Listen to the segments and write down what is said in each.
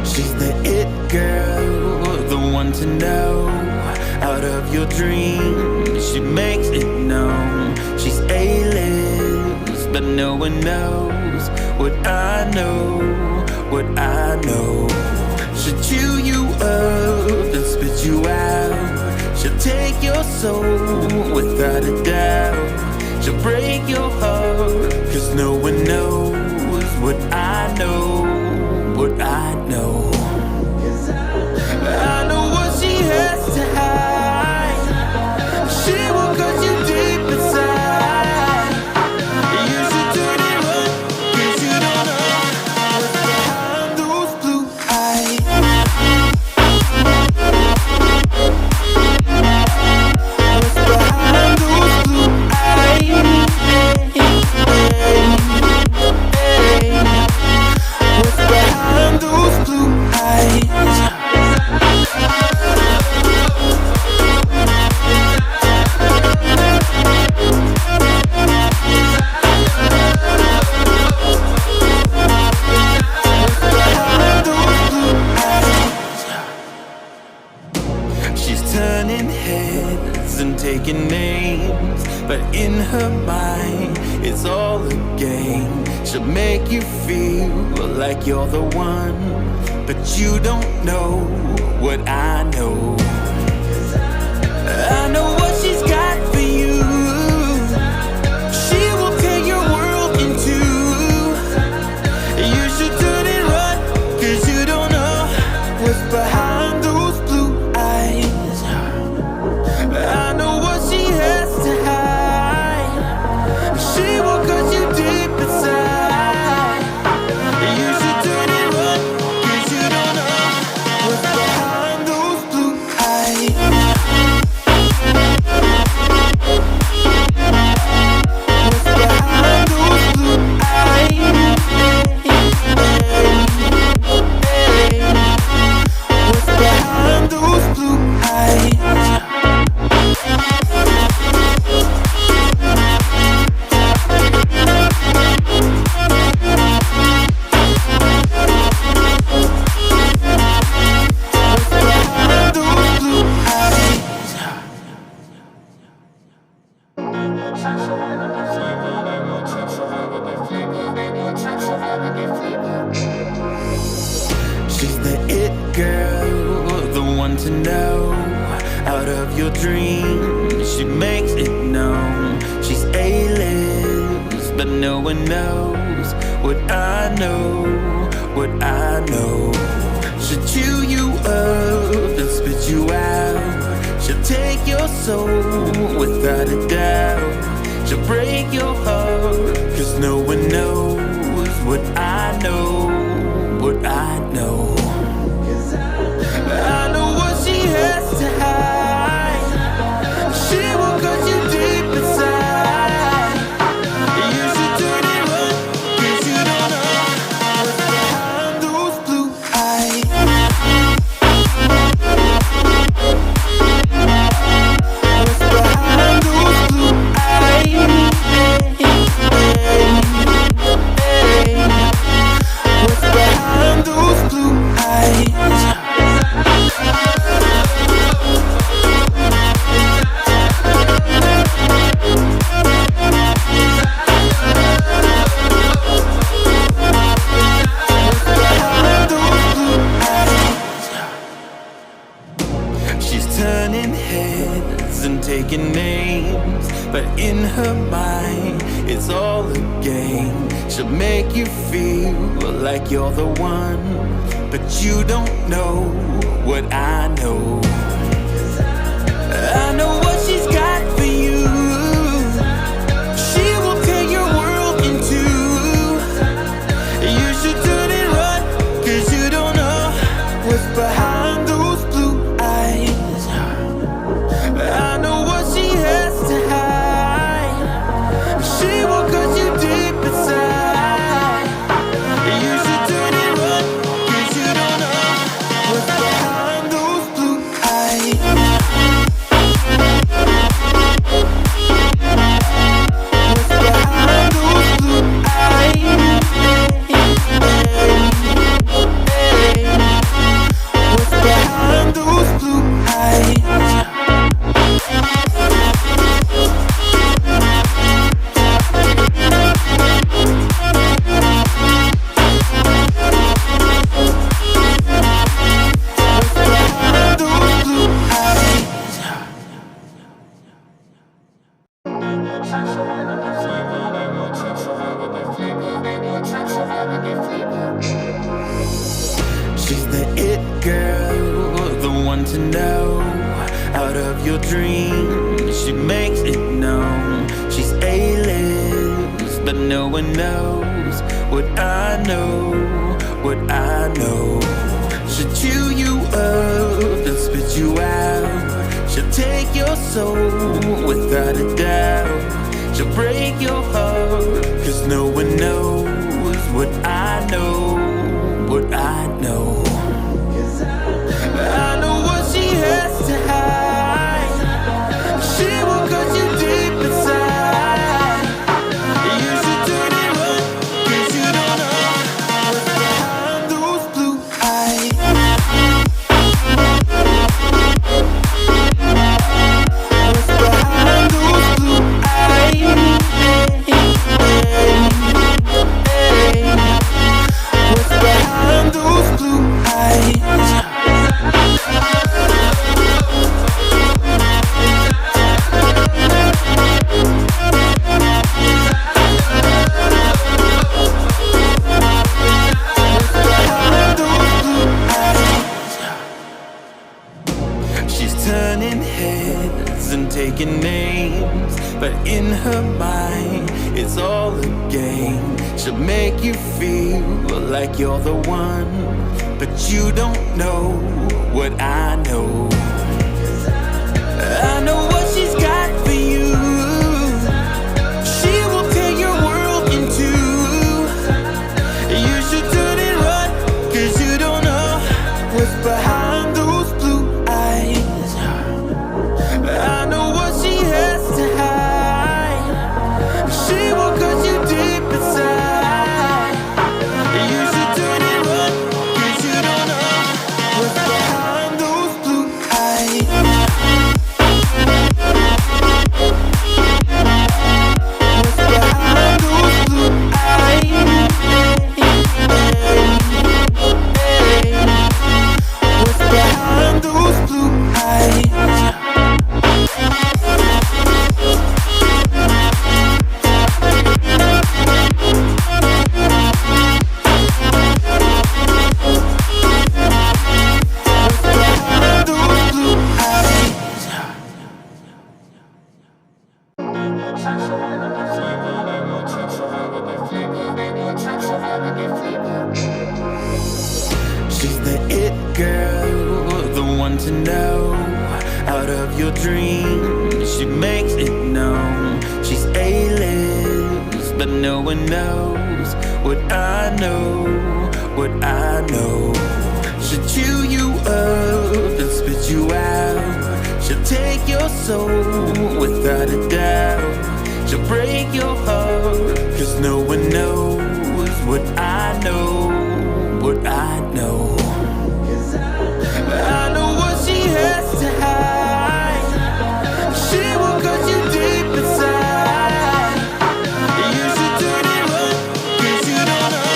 She's the it girl, the one to know. Out of your dreams, she makes it known. She's A-list, but no one knows what I know, what I know. She'll chew you up and spit you out. She'll take your soul without a doubt. She'll break your heart, 'cause no one knows what I know, what I know. I know what she has to hide. She will cut you deep inside. You should turn it on, 'cause you don't know what's behind those blue eyes. What's behind those blue eyes? What's behind those blue eyes? She's turning heads and taking names, but in her mind it's all a game. She'll make you feel like you're the one, but you don't know what I know. I know what she's got for you. She will tear your world in two. You should turn and run, 'cause you don't know what's behind those blue eyes. I know what she has to hide. She will cut you deep inside. You should turn and run, 'cause you don't know what's behind those blue eyes. What's behind those blue eyes? What's behind those blue eyes? She's the it girl, the one to know. Out of your dreams, she makes it known. She's A-list, but no one knows what I know, what I know. She'll chew you up and spit you out. She'll take your soul without a doubt. She'll break your heart, 'cause no one knows what I know, what I know. I know what she has to hide. She will cut you deep inside. You should turn and run, 'cause you don't know what's behind those blue eyes. What's behind those blue eyes? What's behind those blue eyes? She's turning heads and taking names, but in her mind it's all a game. She'll make you feel like you're the one, but you don't know what I know. I know what she's got for you. She will tear your world in two. You should turn and run, 'cause you don't know what's behind those blue eyes. I know what she has to hide. She will cut you deep inside. You should turn and run, 'cause you don't know what's behind those blue eyes. She's the it girl, the one to know. Out of your dreams, she makes it known. She's A-list, but no one knows what I know, what I know. She'll chew you up and spit you out. She'll take your soul without a doubt. She'll break your heart, 'cause no one knows what I know, what I know. I know what she has to hide. She will cut you deep inside. You should turn it right, 'cause you don't know what's behind those blue eyes. What's behind those blue eyes? What's behind those blue eyes? She's turning heads and taking names, but in her mind, it's all a game. She'll make you feel like you're the one, but you don't know what I know. I know what she's got for you. She will tear your world in two. You should turn it right, 'cause you don't know what's behind those blue eyes. I know what she has to hide. She will cut you deep inside. You should turn it right, 'cause you don't know what's behind those blue eyes. What's behind those blue eyes? What's behind those blue eyes? She's the it girl, the one to know. Out of your dreams, she makes it known. She's A-list, but no one knows what I know, what I know. She'll chew you up and spit you out. She'll take your soul without a doubt. She'll break your heart, 'cause no one knows what I know, what I know. I know what she has to hide. She will cut you deep inside. You should turn it right, 'cause you don't know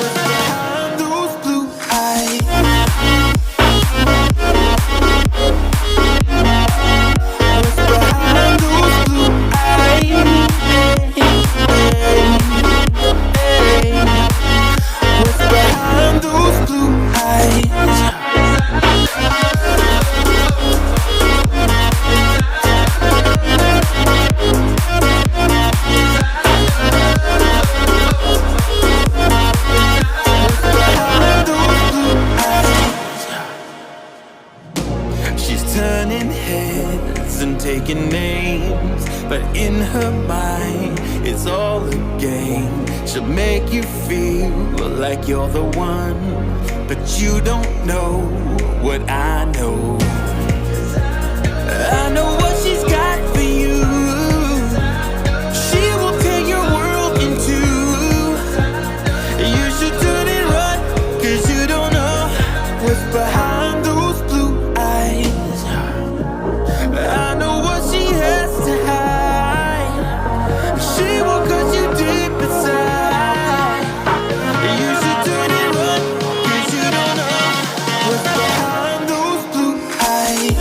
what's behind those blue eyes. What's behind those blue eyes? What's behind those blue eyes? She's turning heads and taking names, but in her mind, it's all a game. She'll make you feel like you're the one, but you don't know what I know. I know what she's got for you. She will tear your world in two. You should turn it right, 'cause you don't know what's behind those blue eyes. I know what she has to hide. She will cut you deep inside. You should turn it right, 'cause you don't know what's behind those blue eyes.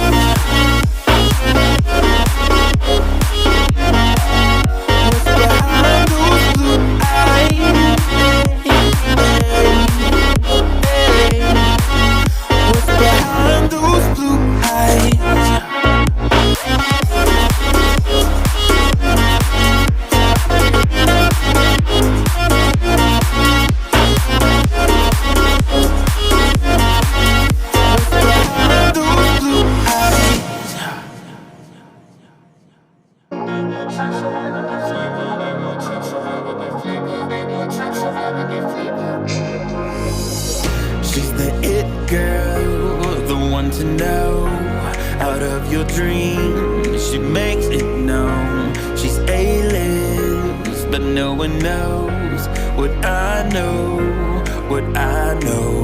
She's the it girl, the one to know. Out of your dreams, she makes it known. She's A-list, but no one knows what I know, what I know.